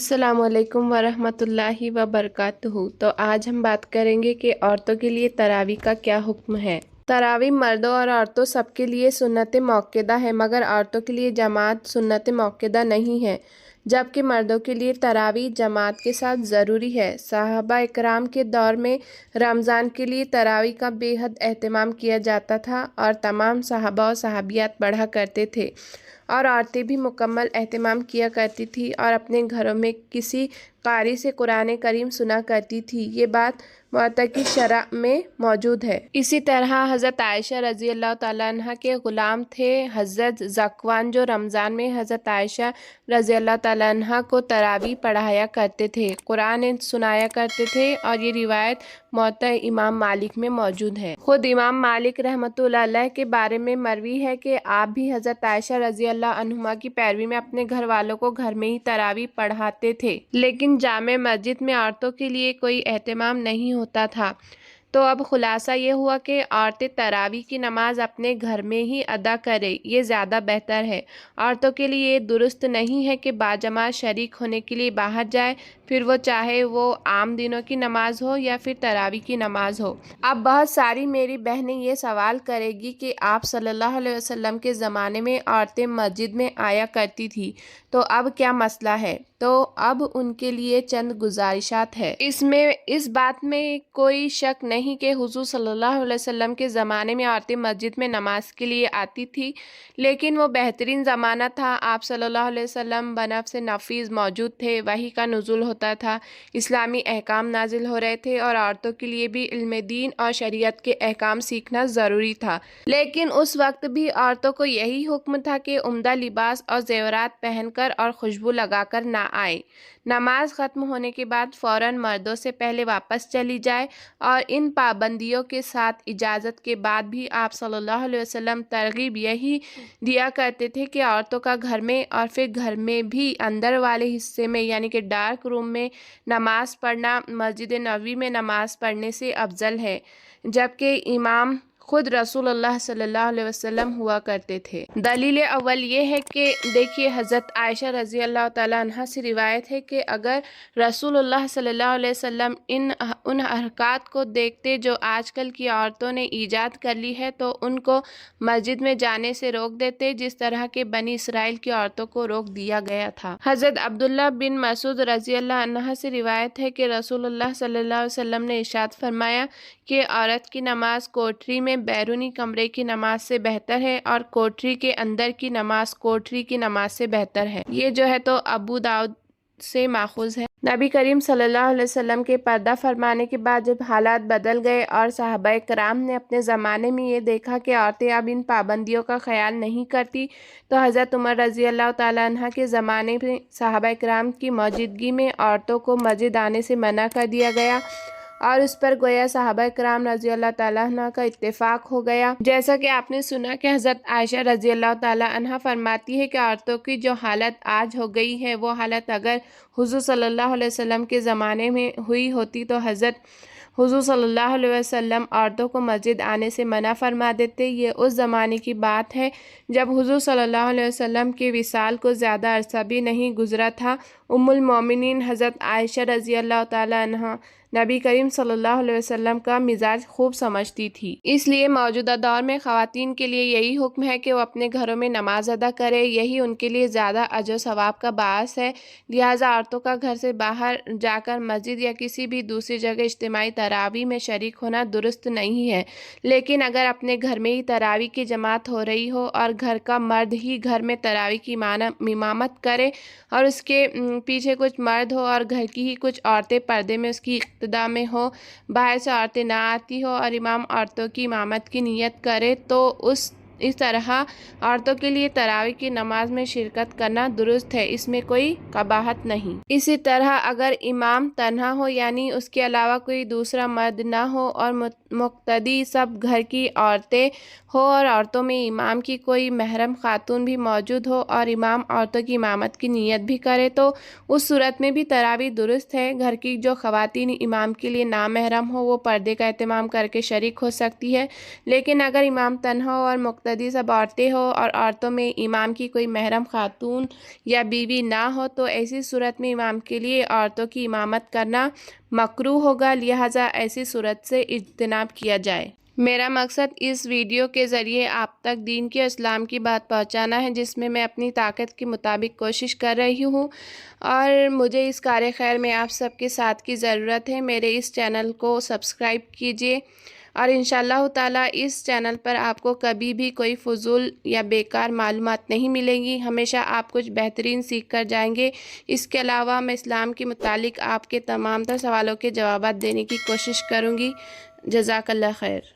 अस्सलाम वालेकुम वरहमत उल्लाहि वबरकातुहू। तो आज हम बात करेंगे कि औरतों के लिए तरावी का क्या हुक्म है। तरावी मर्दों और औरतों सबके लिए सुन्नत मौक़दा है, मगर औरतों के लिए जमात सुन्नत मौक़दा नहीं है, जबकि मर्दों के लिए तरावी जमात के साथ ज़रूरी है। सहाबा इकराम के दौर में रमज़ान के लिए तरावी का बेहद एहतमाम किया जाता था और तमाम सहाबा और सहाबियात पढ़ा करते थे और औरतें भी मुकम्मल एहतमाम किया करती थी और अपने घरों में किसी कारी से कुरान करीम सुना करती थी। ये बात मुअत्ता की शरह में मौजूद है। इसी तरह हज़रत आयशा रज़ी अल्लाह तआला अन्हा के ग़ुलाम थे हज़रत ज़कवान, जो रमज़ान में हज़रत आयशा रज़ी अल्लाह तआला अन्हा को तरावी पढ़ाया करते थे, कुरान सुनाया करते थे और ये रिवायत मुअत्ता इमाम मालिक में मौजूद है। खुद इमाम मालिक रहमतुल्लाह अलैह के बारे में मरवी है कि आप भी हज़रत आयशा रज़ी अल्लाह अन्हुमा की पैरवी में अपने घर वालों को घर में ही तरावी पढ़ाते थे, लेकिन जामे मस्जिद में औरतों के लिए कोई एहतमाम नहीं होता था। तो अब खुलासा ये हुआ कि औरतें तरावी की नमाज अपने घर में ही अदा करें, ये ज़्यादा बेहतर है। औरतों के लिए ये दुरुस्त नहीं है कि बाजमात शरीक होने के लिए बाहर जाए, फिर वो चाहे वो आम दिनों की नमाज हो या फिर तरावी की नमाज हो। अब बहुत सारी मेरी बहनें ये सवाल करेगी कि आप सल्लल्लाहु अलैहि वसल्लम के ज़माने में औरतें मस्जिद में आया करती थी, तो अब क्या मसला है। तो अब उनके लिए चंद गुजारिशात है। इस बात में कोई शक नहीं कि हुज़ूर सल्लल्लाहु अलैहि वसल्लम के ज़माने में औरतें मस्जिद में नमाज के लिए आती थी, लेकिन वो बेहतरीन ज़माना था। आप सल्लल्लाहु अलैहि वसल्लम बनफ़्स नफ़ीस मौजूद थे, वही का नुज़ूल होता था, इस्लामी अहकाम नाजिल हो रहे थे और औरतों के लिए भी इल्म दीन और शरीयत के अहकाम सीखना ज़रूरी था। लेकिन उस वक्त भी औरतों को यही हुक्म था कि उम्दा लिबास और ज़ेवरात पहनकर और खुशबू लगाकर ना आए। नमाज ख़त्म होने के बाद फ़ौरन मर्दों से पहले वापस चली जाए और इन पाबंदियों के साथ इजाज़त के बाद भी आप सल्लल्लाहु अलैहि वसल्लम तरगीब यही दिया करते थे कि औरतों का घर में और फिर घर में भी अंदर वाले हिस्से में यानी कि डार्क रूम में नमाज पढ़ना मस्जिद नबवी में नमाज पढ़ने से अफजल है, जबकि इमाम खुद रसूलुल्लाह सल्लल्लाहु अलैहि वसल्लम हुआ करते थे। दलील अव्वल ये है कि देखिए, हज़रत आयशा रज़ी अल्लाह तआला अन्हा से रिवायत है कि अगर रसूलुल्लाह सल्लल्लाहु अलैहि वसल्लम उन हरकत को देखते जो आजकल की औरतों ने ईजाद कर ली है, तो उनको मस्जिद में जाने से रोक देते, जिस तरह के बनी इसराइल की औरतों को रोक दिया गया था। हज़रत अब्दुल्लाह बिन मसूद रज़ी अल्लाह अन्हा से रिवायत है कि रसूलुल्लाह सल्लल्लाहु अलैहि वसल्लम ने इरशाद फरमाया कि औरत की नमाज कोठरी में बैरूनी कमरे की नमाज से बेहतर है और कोठरी के अंदर की नमाज कोठरी की नमाज से बेहतर है। ये जो है तो अबू दाऊद से माखूज है। नबी करीम सल्लल्लाहु अलैहि वसल्लम के पर्दा फरमाने के बाद जब हालात बदल गए और सहाबाए कराम ने अपने ज़माने में ये देखा कि औरतें अब इन पाबंदियों का ख्याल नहीं करती, तो हज़रत उमर रज़ी अल्लाह तआला अन्हा के ज़माने में सहाबाए कराम की मौजूदगी में औरतों को मस्जिद आने से मना कर दिया गया और उस पर गोया सहाबा कराम रज़ी अल्लाह ताला अन्हा का इत्तेफाक हो गया। जैसा कि आपने सुना कि हज़रत आयशा रज़ी अल्लाह ताला अन्हा फरमाती है कि औरतों की जो हालत आज हो गई है, वो हालत अगर हुज़ूर सल्लल्लाहु अलैहि वसल्लम के ज़माने में हुई होती तो हज़रत हुज़ूर सल्लल्लाहु अलैहि वसल्लम औरतों को मस्जिद आने से मना फरमा देते। ये उस ज़माने की बात है जब हुज़ूर सल्लल्लाहु अलैहि वसल्लम के विसाल को ज़्यादा अरसा भी नहीं गुज़रा था। उम्मुल मोमिनीन हज़रत आयशा रज़ी अल्लाह ताला अन्हा नबी करीम सल्लल्लाहु अलैहि वसल्लम का मिजाज खूब समझती थी, इसलिए मौजूदा दौर में ख़वातीन के लिए यही हुक्म है कि वो अपने घरों में नमाज अदा करें, यही उनके लिए ज़्यादा अजर सवाब का बास है। लिहाजा औरतों का घर से बाहर जाकर मस्जिद या किसी भी दूसरी जगह इज्तिमाई तरावी में शरीक होना दुरुस्त नहीं है। लेकिन अगर अपने घर में ही तरावी की जमात हो रही हो और घर का मर्द ही घर में तरावी की इमामत करे और उसके पीछे कुछ मर्द हो और घर की ही कुछ औरतें पर्दे में उसकी इक़्तिदा में हो, बाहर से औरतें ना आती हो और इमाम औरतों की इमामत की नियत करे, तो इस तरह औरतों के लिए तरावी की नमाज में शिरकत करना दुरुस्त है, इसमें कोई कबाहत नहीं। इसी तरह अगर इमाम तन्हा हो यानी उसके अलावा कोई दूसरा मर्द ना हो और मुक्तदी सब घर की औरतें हो और औरतों में इमाम की कोई महरम खातून भी मौजूद हो और इमाम औरतों की इमामत की नियत भी करे, तो उस सूरत में भी तरावी दुरुस्त है। घर की जो ख़वातीन इमाम के लिए नामहरम हो वो पर्दे का एहतमाम करके शरीक हो सकती है, लेकिन अगर इमाम तन्हा हो और मुक़्तदी सब औरतें हो और औरतों में इमाम की कोई महरम खातून या बीवी ना हो तो ऐसी सूरत में इमाम के लिए औरतों की इमामत करना मकरूह होगा, लिहाजा ऐसी सूरत से इज्तनाब किया जाए। मेरा मकसद इस वीडियो के ज़रिए आप तक दीन की और इस्लाम की बात पहुंचाना है, जिसमें मैं अपनी ताकत के मुताबिक कोशिश कर रही हूं और मुझे इस कार्य खैर में आप सबके साथ की ज़रूरत है। मेरे इस चैनल को सब्सक्राइब कीजिए और इंशाअल्लाह ताला इस चैनल पर आपको कभी भी कोई फजूल या बेकार मालूमात नहीं मिलेंगी। हमेशा आप कुछ बेहतरीन सीख कर जाएंगे। इसके अलावा मैं इस्लाम के मुतालिक आपके तमाम तर सवालों के जवाब देने की कोशिश करूँगी। जज़ाकल्लाह खैर।